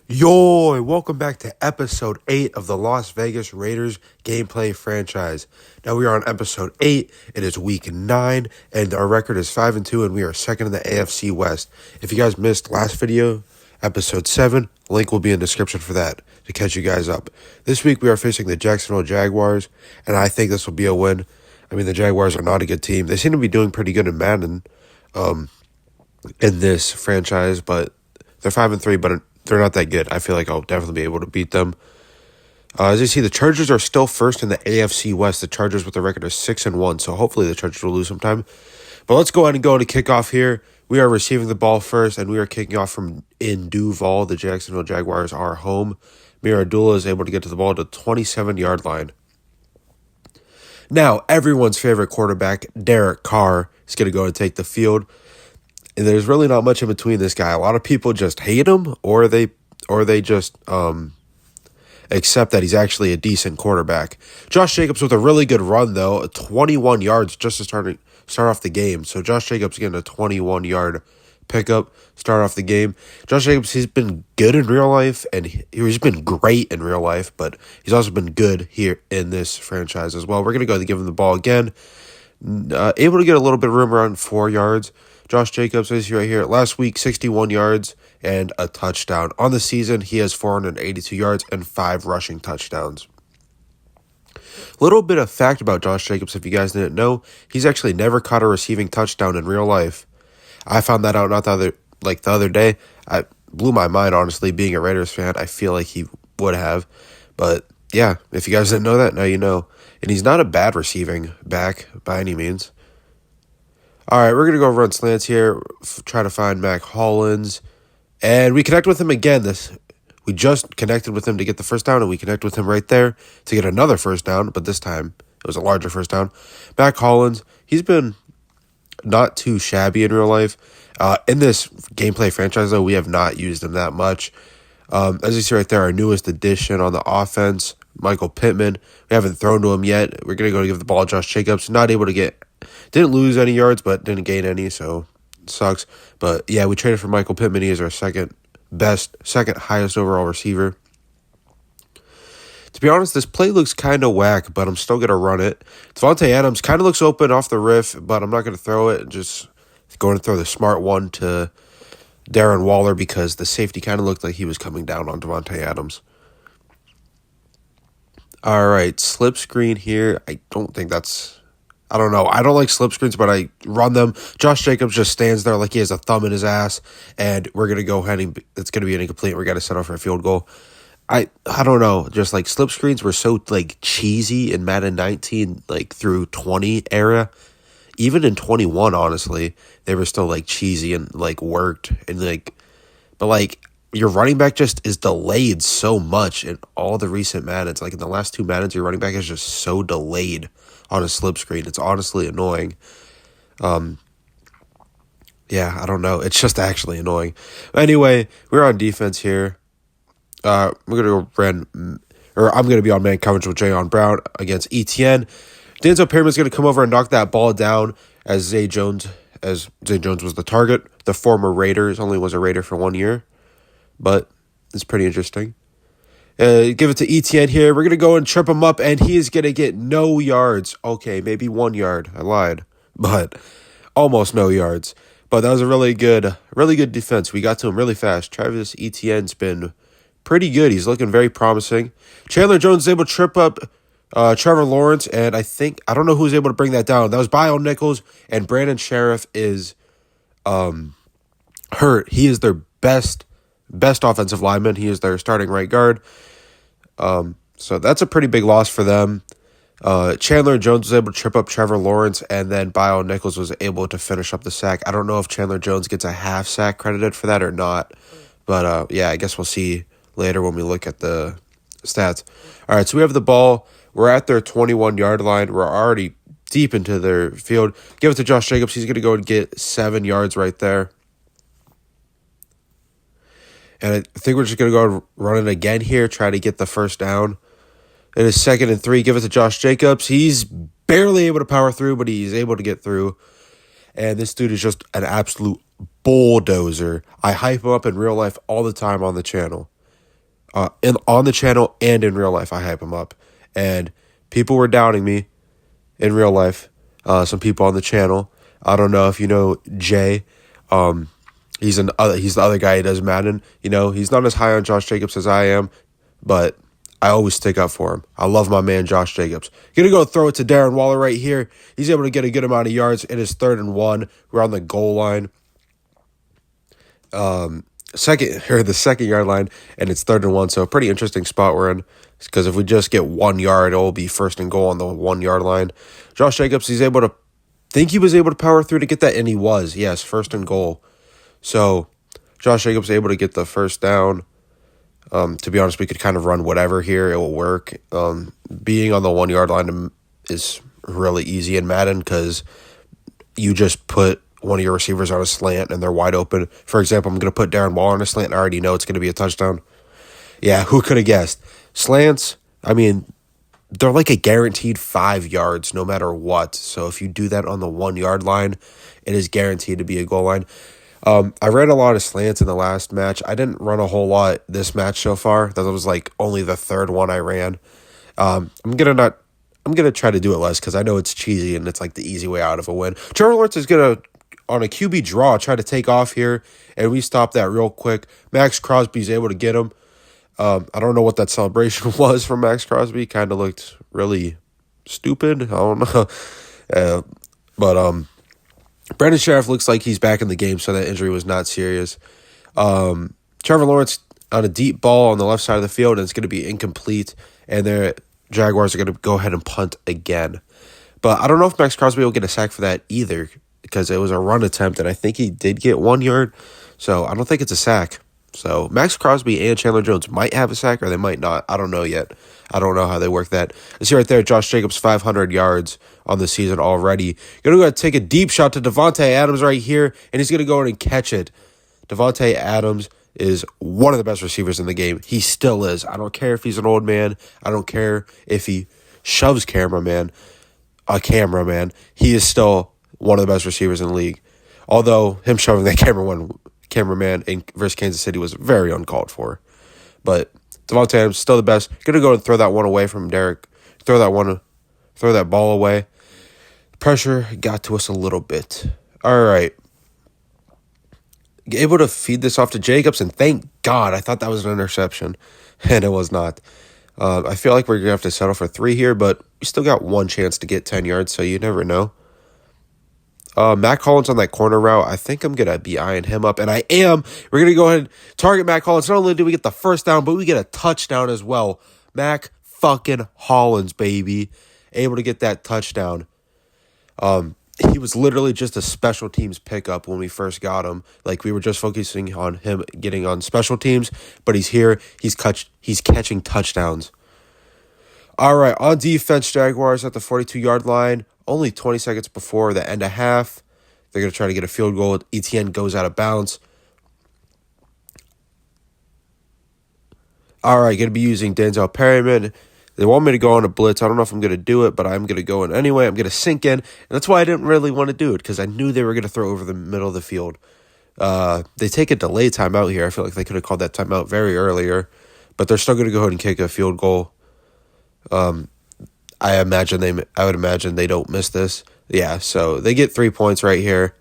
Yo, and welcome back to episode 8 of the Las Vegas Raiders gameplay franchise. Now we are on episode 8. It is week 9, and our record is 5-2, and we are second in the AFC West. If you guys missed last video, episode 7, link will be in the description for that to catch you guys up. This week we are facing the Jacksonville Jaguars, and I think this will be a win. I mean, the Jaguars are not a good team. They seem to be doing pretty good in Madden in this franchise, but they're 5-3, but they're not that good. I feel like I'll definitely be able to beat them. As you see, the Chargers are still first in the AFC West. The Chargers with a record of 6-1, so hopefully the Chargers will lose sometime. But let's go ahead and go to kickoff here. We are receiving the ball first, and we are kicking off from in Duval. The Jacksonville Jaguars are home. Mir Abdullah is able to get to the ball at the 27-yard line. Now, everyone's favorite quarterback, Derek Carr, is going to go and take the field. And there's really not much in between this guy. A lot of people just hate him, or they just accept that he's actually a decent quarterback. Josh Jacobs with a really good run, though, 21 yards just to start off the game. So Josh Jacobs getting a 21-yard pickup, start off the game. Josh Jacobs, he's been good in real life, and he's been great in real life, but he's also been good here in this franchise as well. We're going to go ahead and give him the ball again. Able to get a little bit of room around 4 yards. Josh Jacobs is right here. Last week, 61 yards and a touchdown. On the season, he has 482 yards and 5 rushing touchdowns. Little bit of fact about Josh Jacobs, if you guys didn't know, he's actually never caught a receiving touchdown in real life. I found that out the other day. I blew my mind, honestly, being a Raiders fan. I feel like he would have. But yeah, if you guys didn't know that, now you know. And he's not a bad receiving back by any means. All right, we're going to go run slants here, try to find Mac Hollins, and we connect with him again. We just connected with him to get the first down, and we connect with him right there to get another first down, but this time it was a larger first down. Mac Hollins, he's been not too shabby in real life. In this gameplay franchise, though, we have not used him that much. As you see right there, our newest addition on the offense, Michael Pittman. We haven't thrown to him yet. We're going to go give the ball to Josh Jacobs. Not able to didn't lose any yards, but didn't gain any, so it sucks. But yeah, we traded for Michael Pittman. He is our second highest overall receiver. To be honest, this play looks kind of whack, but I'm still going to run it. Devontae Adams kind of looks open off the riff, but I'm not going to throw it. Just going to throw the smart one to Darren Waller because the safety kind of looked like he was coming down on Devontae Adams. All right, slip screen here. I don't know. I don't like slip screens, but I run them. Josh Jacobs just stands there like he has a thumb in his ass, and we're going to go ahead and it's going to be an incomplete. We're going to set off for a field goal. I don't know. Just like slip screens were so like cheesy in Madden 19 like through 20 era. Even in 21, honestly, they were still like cheesy and like worked and but your running back just is delayed so much in all the recent Maddens. Like in the last 2 Maddens, your running back is just so delayed on a slip screen. It's honestly annoying. Yeah, I don't know. It's just actually annoying. Anyway, we're on defense here. I'm going to be on man coverage with Jayon Brown against ETN. Denzel Perryman's going to come over and knock that ball down as Zay Jones was the target. The former Raiders only was a Raider for 1 year, but it's pretty interesting. Give it to ETN here. We're going to go and trip him up, and he is going to get no yards. Okay, maybe 1 yard. I lied, but almost no yards. But that was a really good defense. We got to him really fast. Travis Etienne's been pretty good. He's looking very promising. Chandler Jones is able to trip up Trevor Lawrence, and I don't know who's able to bring that down. That was Bio Nichols, and Brandon Sheriff is hurt. He is their best offensive lineman. He is their starting right guard. So that's a pretty big loss for them. Chandler Jones was able to trip up Trevor Lawrence, and then Bio Nichols was able to finish up the sack. I don't know if Chandler Jones gets a half sack credited for that or not. But yeah, I guess we'll see later when we look at the stats. All right, so we have the ball. We're at their 21-yard line. We're already deep into their field. Give it to Josh Jacobs. He's going to go and get 7 yards right there. And I think we're just going to go run it again here, try to get the first down. It is 2nd and 3. Give it to Josh Jacobs. He's barely able to power through, but he's able to get through. And this dude is just an absolute bulldozer. I hype him up in real life all the time on the channel. on the channel and in real life. I hype him up, and people were doubting me in real life. Some people on the channel. I don't know if you know Jay. He's the other guy who does Madden. He's not as high on Josh Jacobs as I am, but I always stick up for him. I love my man Josh Jacobs. Gonna go throw it to Darren Waller right here. He's able to get a good amount of yards. It is 3rd and 1. We're on the goal line. The 2nd yard line, and it's 3rd and 1. So a pretty interesting spot we're in, because if we just get 1 yard, it will be 1st and goal on the 1 yard line. Josh Jacobs, he was able to power through to get that, and he was. Yes, 1st and goal. So Josh Jacobs able to get the first down. To be honest, we could kind of run whatever here. It will work. Being on the 1 yard line is really easy in Madden, because you just put one of your receivers on a slant and they're wide open. For example, I'm going to put Darren Waller on a slant, and I already know it's going to be a touchdown. Yeah, who could have guessed? Slants, they're like a guaranteed 5 yards no matter what. So if you do that on the 1 yard line, it is guaranteed to be a goal line. I ran a lot of slants in the last match. I didn't run a whole lot this match so far. That was like only the 3rd one I ran. I'm gonna try to do it less, because I know it's cheesy and it's like the easy way out of a win. Trevor Lawrence is gonna, on a QB draw, try to take off here, and we stop that real quick. Max Crosby's able to get him. I don't know what that celebration was from Max Crosby. Kind of looked really stupid. I don't know. Brandon Sheriff looks like he's back in the game, so that injury was not serious. Trevor Lawrence on a deep ball on the left side of the field, and it's going to be incomplete, and the Jaguars are going to go ahead and punt again. But I don't know if Max Crosby will get a sack for that either, because it was a run attempt, and I think he did get 1 yard, so I don't think it's a sack. So Max Crosby and Chandler Jones might have a sack, or they might not. I don't know yet. I don't know how they work that. I see right there, Josh Jacobs, 500 yards on the season already. Going to go take a deep shot to Davante Adams right here, and he's going to go in and catch it. Davante Adams is one of the best receivers in the game. He still is. I don't care if he's an old man. I don't care if he shoves a cameraman. He is still one of the best receivers in the league. Although him shoving that cameraman versus Kansas City was very uncalled for. But Davante Adams still the best. Gonna go and throw that one away from Derek. Throw that ball away. Pressure got to us a little bit. All right. Able to feed this off to Jacobs, and thank God. I thought that was an interception, and it was not. I feel like we're going to have to settle for 3 here, but we still got one chance to get 10 yards, so you never know. Matt Collins on that corner route, I think I'm going to be eyeing him up, and I am. We're going to go ahead and target Matt Collins. Not only do we get the first down, but we get a touchdown as well. Mac fucking Hollins, baby. Able to get that touchdown. He was literally just a special teams pickup when we first got him. Like, we were just focusing on him getting on special teams, but he's here. He's catching touchdowns. All right, on defense, Jaguars at the 42-yard line. Only 20 seconds before the end of half. They're going to try to get a field goal. ETN goes out of bounds. All right, going to be using Denzel Perryman. They want me to go on a blitz. I don't know if I'm going to do it, but I'm going to go in anyway. I'm going to sink in. And that's why I didn't really want to do it, because I knew they were going to throw over the middle of the field. They take a delayed timeout here. I feel like they could have called that timeout very earlier, but they're still going to go ahead and kick a field goal. I would imagine they don't miss this. Yeah, so they get 3 points right here.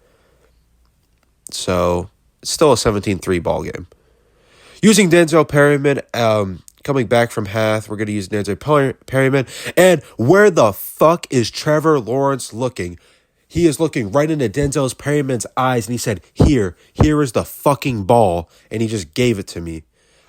So it's still a 17-3 ball game. Using Denzel Perryman, coming back from half, we're going to use Denzel Perryman. And where the fuck is Trevor Lawrence looking? He is looking right into Denzel Perryman's eyes, and he said, here is the fucking ball. And he just gave it to me.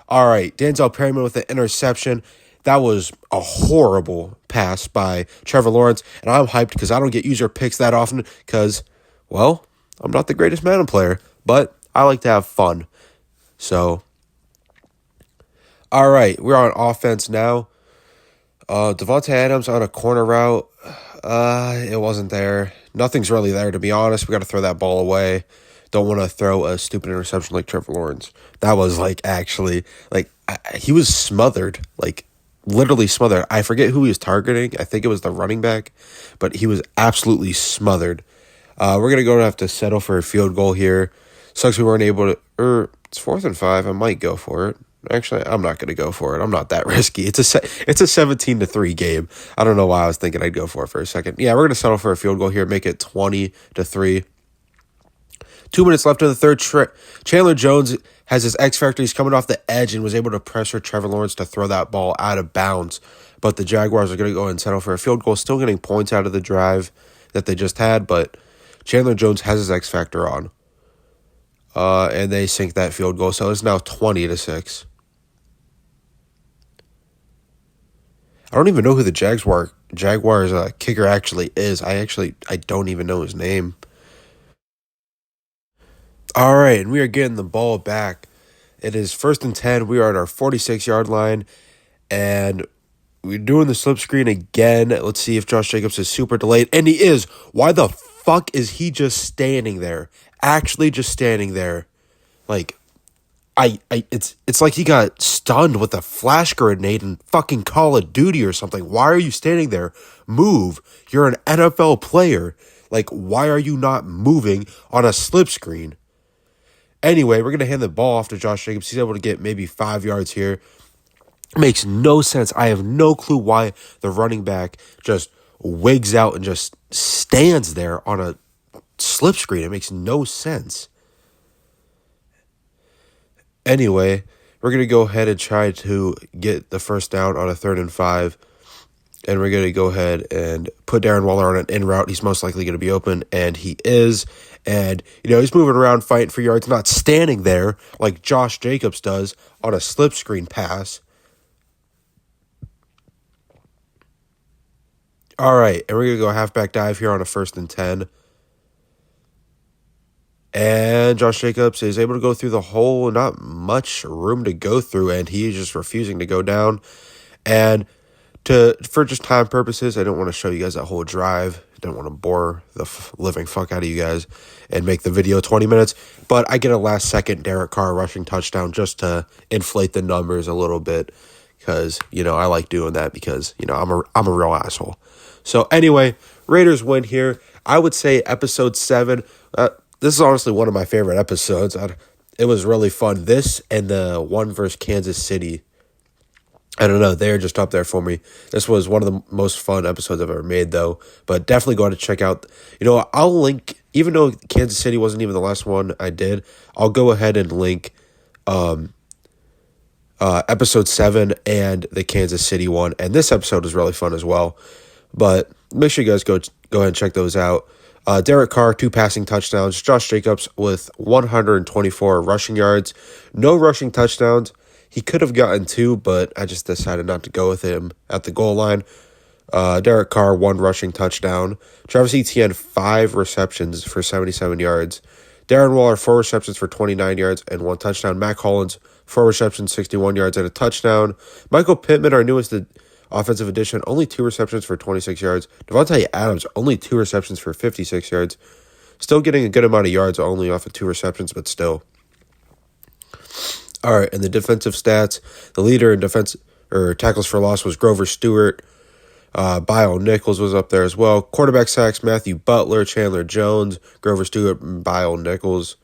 All right, Denzel Perryman with the interception. That was a horrible pass by Trevor Lawrence, and I'm hyped because I don't get user picks that often because, well, I'm not the greatest Madden player, but I like to have fun. So, all right, we're on offense now. Davante Adams on a corner route. It wasn't there. Nothing's really there, to be honest. We got to throw that ball away. Don't want to throw a stupid interception like Trevor Lawrence. That was he was smothered, literally smothered. I forget who he was targeting. I think it was the running back, but he was absolutely smothered. We're going to go and have to settle for a field goal here. Sucks we weren't able to, it's 4th and 5. I might go for it. Actually, I'm not going to go for it. I'm not that risky. It's a 17-3 game. I don't know why I was thinking I'd go for it for a second. Yeah, we're going to settle for a field goal here, make it 20-3. 2 minutes left in the third. Chandler Jones has his X factor. He's coming off the edge and was able to pressure Trevor Lawrence to throw that ball out of bounds. But the Jaguars are going to go ahead and settle for a field goal, still getting points out of the drive that they just had. But Chandler Jones has his X factor on. And they sink that field goal. So it's now 20-6. I don't even know who the Jaguars kicker actually is. I don't even know his name. All right, and we are getting the ball back. It is 1st and 10. We are at our 46-yard line, and we're doing the slip screen again. Let's see if Josh Jacobs is super delayed, and he is. Why the fuck is he just standing there? Actually just standing there. Like, it's like he got stunned with a flash grenade in fucking Call of Duty or something. Why are you standing there? Move. You're an NFL player. Like, why are you not moving on a slip screen? Anyway, we're going to hand the ball off to Josh Jacobs. He's able to get maybe 5 yards here. Makes no sense. I have no clue why the running back just wigs out and just stands there on a slip screen. It makes no sense. Anyway, we're going to go ahead and try to get the first down on a 3rd and 5. And we're going to go ahead and put Darren Waller on an in route. He's most likely going to be open, and he is. And, he's moving around fighting for yards, not standing there like Josh Jacobs does on a slip screen pass. All right, and we're going to go halfback dive here on a 1st and 10. And Josh Jacobs is able to go through the hole, not much room to go through, and he's just refusing to go down. And for just time purposes, I don't want to show you guys that whole drive. I don't want to bore the living fuck out of you guys and make the video 20 minutes. But I get a last-second Derek Carr rushing touchdown just to inflate the numbers a little bit because, I like doing that because, I'm a real asshole. So anyway, Raiders win here. I would say episode 7. This is honestly one of my favorite episodes. It was really fun. This and the one versus Kansas City. I don't know. They're just up there for me. This was one of the most fun episodes I've ever made, though. But definitely go ahead and check out. I'll link, even though Kansas City wasn't even the last one I did, I'll go ahead and link episode 7 and the Kansas City one. And this episode was really fun as well. But make sure you guys go ahead and check those out. Derek Carr, 2 passing touchdowns. Josh Jacobs with 124 rushing yards. No rushing touchdowns. He could have gotten 2, but I just decided not to go with him at the goal line. Derek Carr, 1 rushing touchdown. Travis Etienne, 5 receptions for 77 yards. Darren Waller, 4 receptions for 29 yards and 1 touchdown. Mac Hollins, 4 receptions, 61 yards and a touchdown. Michael Pittman, our newest offensive addition, only 2 receptions for 26 yards. Devontae Adams, only 2 receptions for 56 yards. Still getting a good amount of yards only off of 2 receptions, but still. All right, and the defensive stats, the leader in tackles for loss was Grover Stewart. Bio Nichols was up there as well. Quarterback sacks, Matthew Butler, Chandler Jones, Grover Stewart, and Bio Nichols.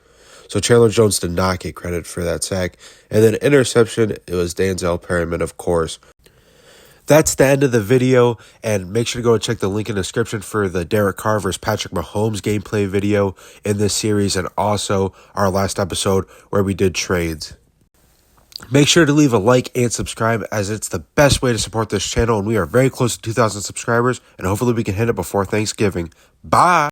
So Chandler Jones did not get credit for that sack. And then interception, it was Denzel Perryman, of course. That's the end of the video, and make sure to go and check the link in the description for the Derek Carr vs. Patrick Mahomes gameplay video in this series, and also our last episode where we did trades. Make sure to leave a like and subscribe, as it's the best way to support this channel, and we are very close to 2,000 subscribers, and hopefully we can hit it before Thanksgiving. Bye!